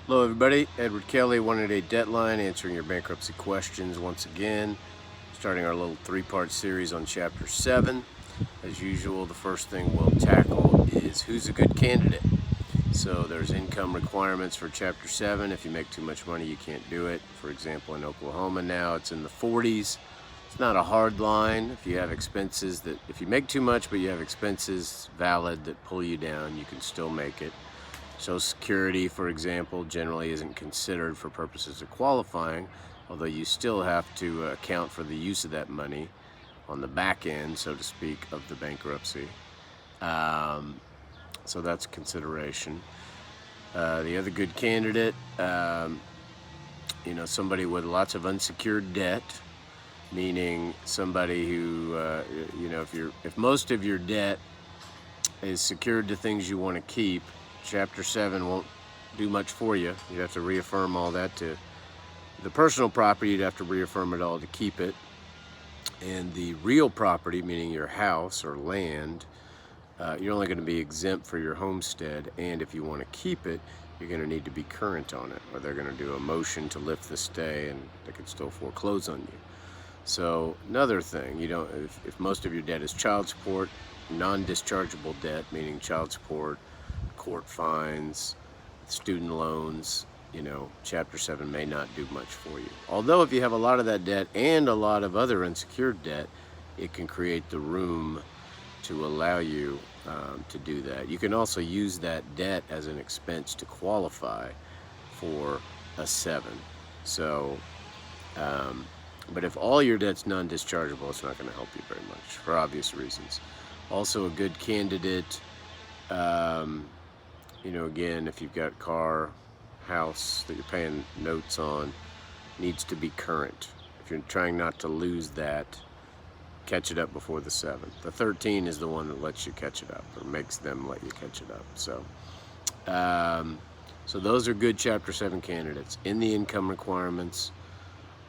Hello everybody, Edward Kelly, 188 Deadline, answering your bankruptcy questions once again. Starting our little three-part series on Chapter 7. As usual, the first thing we'll tackle is who's a good candidate. So there's income requirements for Chapter 7. If you make too much money, you can't do it. For example, in Oklahoma now, it's in the 40s. It's not a hard line. If you have expenses if you make too much but you have expenses valid that pull you down, you can still make it. Social Security, for example, generally isn't considered for purposes of qualifying, although you still have to account for the use of that money on the back end, so to speak, of the bankruptcy. So that's a consideration. The other good candidate, somebody with lots of unsecured debt, meaning somebody who, if most of your debt is secured to things you want to keep, Chapter 7 won't do much for you. You'd have to reaffirm all that to the personal property. You'd have to reaffirm it all to keep it. And the real property, meaning your house or land, you're only going to be exempt for your homestead. And if you want to keep it, you're going to need to be current on it, or they're going to do a motion to lift the stay and they can still foreclose on you. So another thing, if most of your debt is child support, non-dischargeable debt, meaning child support, court fines, student loans, Chapter 7 may not do much for you. Although if you have a lot of that debt and a lot of other unsecured debt, it can create the room to allow you to do that. You can also use that debt as an expense to qualify for a 7. So, but if all your debt's non-dischargeable, it's not going to help you very much for obvious reasons. Also a good candidate, again, if you've got car, house that you're paying notes on, needs to be current. If you're trying not to lose that, catch it up before the 7th. The 13 is the one that lets you catch it up, or makes them let you catch it up. So those are good Chapter 7 candidates. In the income requirements,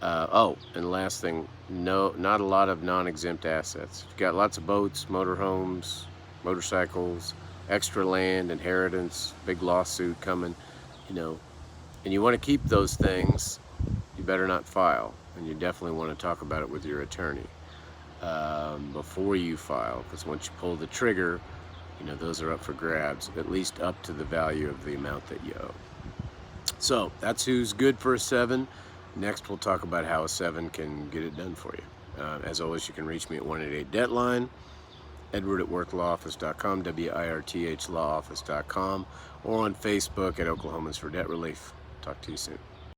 and last thing, not a lot of non-exempt assets. If you've got lots of boats, motorhomes, motorcycles, extra land, inheritance, big lawsuit coming, and you want to keep those things, you better not file. And you definitely want to talk about it with your attorney before you file, because once you pull the trigger, those are up for grabs, at least up to the value of the amount that you owe. So that's who's good for a 7. Next, we'll talk about how a 7 can get it done for you. As always, you can reach me at 188 Deadline, Edward@worklawoffice.com, WIRTH lawoffice.com, or on Facebook at Oklahomans for Debt Relief. Talk to you soon.